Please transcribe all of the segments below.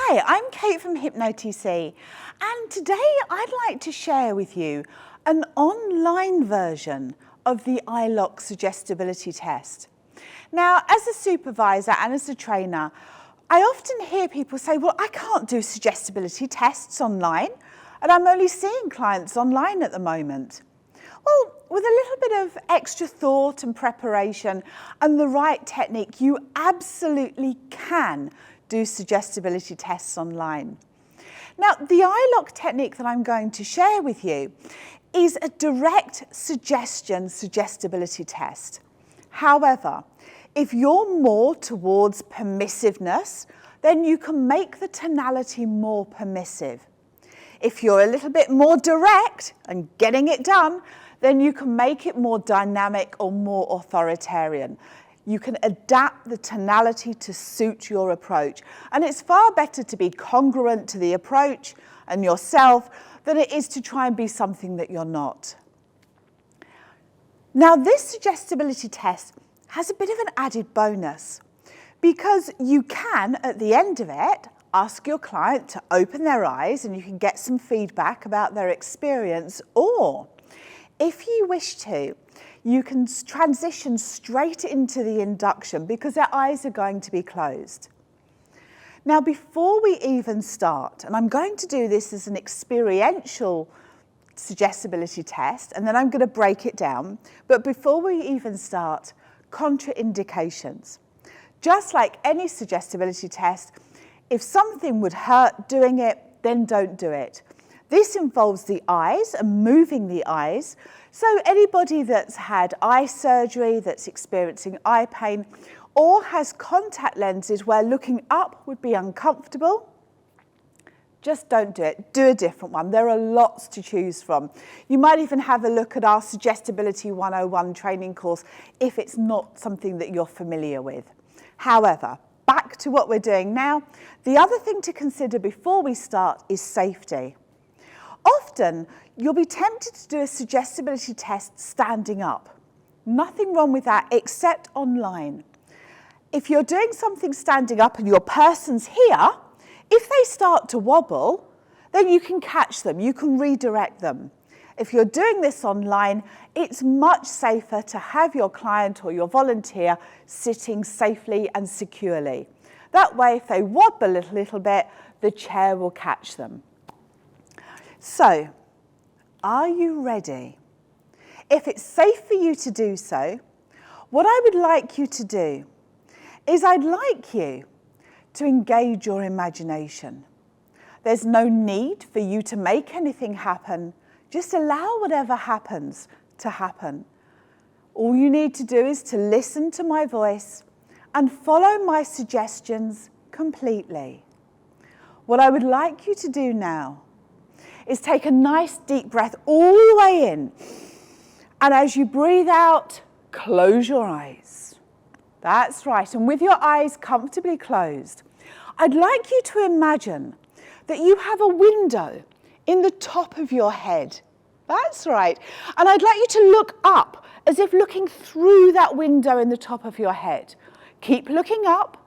Hi, I'm Kate from HypnoTC, and today I'd like to share with you an online version of the iLok suggestibility test. Now, as a supervisor and as a trainer, I often hear people say, well, I can't do suggestibility tests online, and I'm only seeing clients online at the moment. Well, with a little bit of extra thought and preparation and the right technique, you absolutely can do suggestibility tests online. Now, the iLok technique that I'm going to share with you is a direct suggestion suggestibility test. However, if you're more towards permissiveness, then you can make the tonality more permissive. If you're a little bit more direct and getting it done, then you can make it more dynamic or more authoritarian. You can adapt the tonality to suit your approach. And it's far better to be congruent to the approach and yourself than it is to try and be something that you're not. Now, this suggestibility test has a bit of an added bonus because you can, at the end of it, ask your client to open their eyes and you can get some feedback about their experience, or if you wish to, you can transition straight into the induction because their eyes are going to be closed. Now, before we even start, and I'm going to do this as an experiential suggestibility test, and then I'm going to break it down, but before we even start, contraindications. Just like any suggestibility test, if something would hurt doing it, then don't do it. This involves the eyes and moving the eyes. So anybody that's had eye surgery, that's experiencing eye pain, or has contact lenses where looking up would be uncomfortable, just don't do it. Do a different one. There are lots to choose from. You might even have a look at our Suggestibility 101 training course if it's not something that you're familiar with. However, back to what we're doing now. The other thing to consider before we start is safety. Often, you'll be tempted to do a suggestibility test standing up. Nothing wrong with that, except online. If you're doing something standing up and your person's here, if they start to wobble, then you can catch them, you can redirect them. If you're doing this online, it's much safer to have your client or your volunteer sitting safely and securely. That way, if they wobble a little bit, the chair will catch them. So, are you ready? If it's safe for you to do so, what I would like you to do is I'd like you to engage your imagination. There's no need for you to make anything happen. Just allow whatever happens to happen. All you need to do is to listen to my voice and follow my suggestions completely. What I would like you to do now is take a nice deep breath all the way in. And as you breathe out, close your eyes. That's right. And with your eyes comfortably closed, I'd like you to imagine that you have a window in the top of your head. That's right. And I'd like you to look up as if looking through that window in the top of your head. Keep looking up.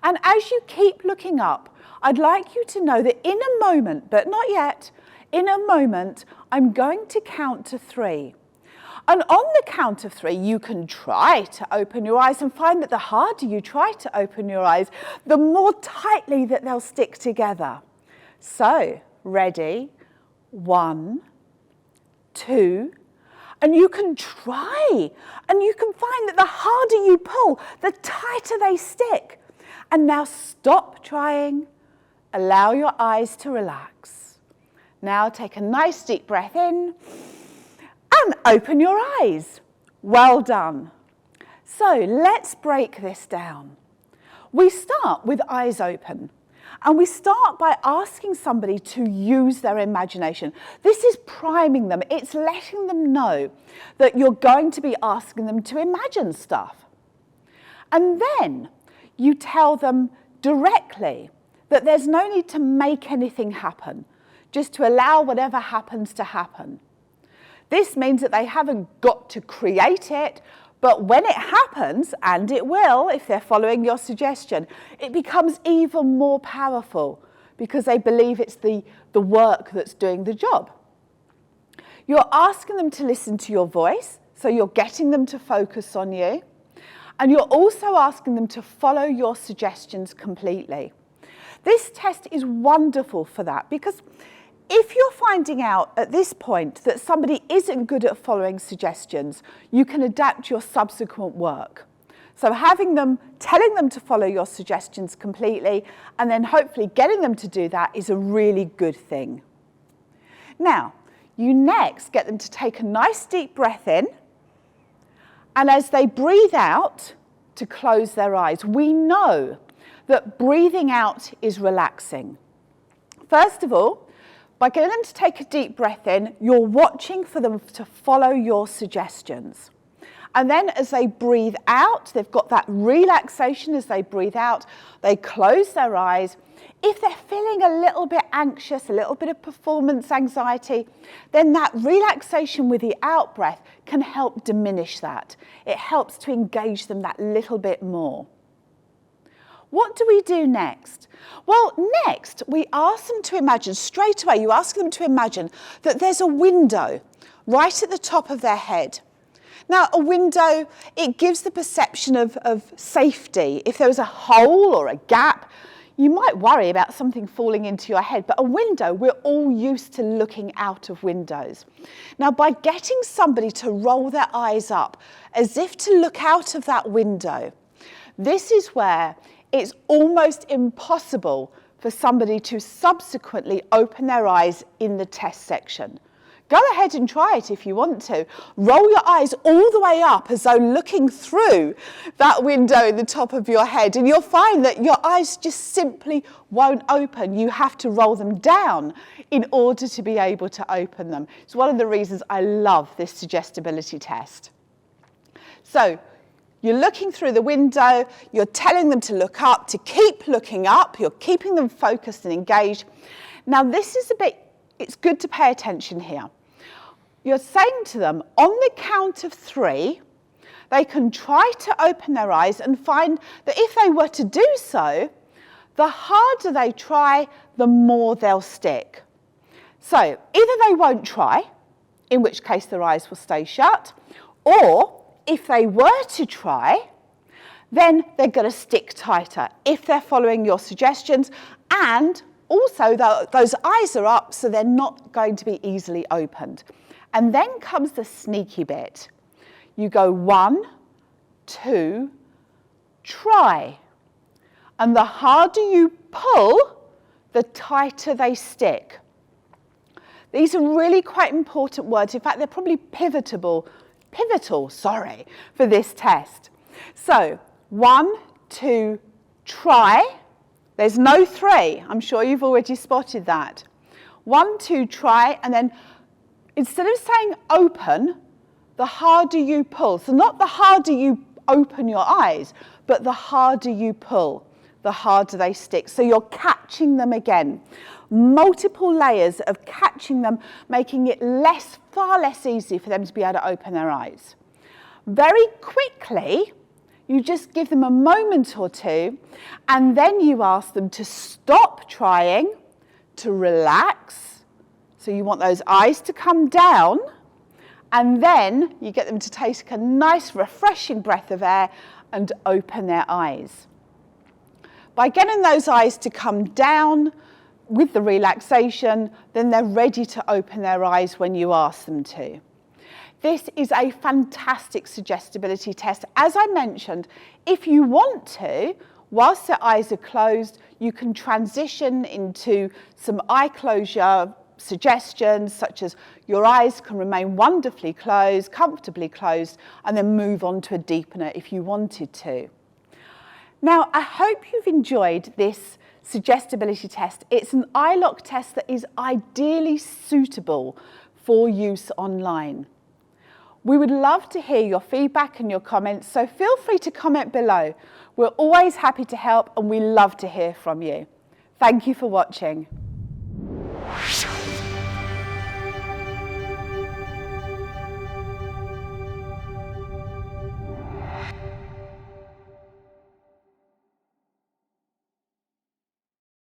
And as you keep looking up, I'd like you to know that in a moment, but not yet, in a moment, I'm going to count to 3. And on the count of 3, you can try to open your eyes and find that the harder you try to open your eyes, the more tightly that they'll stick together. So, ready? 1, 2, and you can try, and you can find that the harder you pull, the tighter they stick. And now stop trying. Allow your eyes to relax. Now take a nice deep breath in and open your eyes. Well done. So let's break this down. We start with eyes open. And we start by asking somebody to use their imagination. This is priming them. It's letting them know that you're going to be asking them to imagine stuff. And then you tell them directly that there's no need to make anything happen, just to allow whatever happens to happen. This means that they haven't got to create it, But when it happens, and it will if they're following your suggestion, it becomes even more powerful because they believe it's the work that's doing the job. You're asking them to listen to your voice, so you're getting them to focus on you. And you're also asking them to follow your suggestions completely. This test is wonderful for that because if you're finding out at this point that somebody isn't good at following suggestions, you can adapt your subsequent work. So telling them to follow your suggestions completely and then hopefully getting them to do that is a really good thing. Now, you next get them to take a nice deep breath in, and as they breathe out, to close their eyes. We know that breathing out is relaxing. First of all, by getting them to take a deep breath in, you're watching for them to follow your suggestions. And then as they breathe out, they've got that relaxation as they breathe out, they close their eyes. If they're feeling a little bit anxious, a little bit of performance anxiety, then that relaxation with the out-breath can help diminish that. It helps to engage them that little bit more. What do we do next? Well, next we ask them to imagine, straight away you ask them to imagine that there's a window right at the top of their head. Now, a window, it gives the perception of safety. If there was a hole or a gap, you might worry about something falling into your head, but a window, we're all used to looking out of windows. Now, by getting somebody to roll their eyes up as if to look out of that window, this is where it's almost impossible for somebody to subsequently open their eyes in the test section. Go ahead and try it if you want to. Roll your eyes all the way up as though looking through that window in the top of your head, and you'll find that your eyes just simply won't open. You have to roll them down in order to be able to open them. It's one of the reasons I love this suggestibility test. So, you're looking through the window, you're telling them to look up, to keep looking up, you're keeping them focused and engaged. Now this is it's good to pay attention here. You're saying to them, on the count of 3, they can try to open their eyes and find that if they were to do so, the harder they try, the more they'll stick. So either they won't try, in which case their eyes will stay shut, or if they were to try, then they're going to stick tighter if they're following your suggestions, and also those eyes are up, so they're not going to be easily opened. And then comes the sneaky bit. You go 1, 2, try. And the harder you pull, the tighter they stick. These are really quite important words. In fact, they're probably pivotal, for this test. So, 1, 2, try. There's no 3. I'm sure you've already spotted that. 1, 2, try, and then instead of saying open, the harder you pull. So not the harder you open your eyes, but the harder you pull, the harder they stick. So you're catching them again. Multiple layers of catching them, making it far less easy for them to be able to open their eyes. Very quickly, you just give them a moment or two, and then you ask them to stop trying, to relax. So you want those eyes to come down, and then you get them to take a nice, refreshing breath of air and open their eyes. By getting those eyes to come down with the relaxation, then they're ready to open their eyes when you ask them to. This is a fantastic suggestibility test. As I mentioned, if you want to, whilst their eyes are closed, you can transition into some eye closure suggestions, such as your eyes can remain wonderfully closed, comfortably closed, and then move on to a deepener if you wanted to. Now, I hope you've enjoyed this suggestibility test. It's an eye lock test that is ideally suitable for use online. We would love to hear your feedback and your comments, so feel free to comment below. We're always happy to help, and we love to hear from you. Thank you for watching.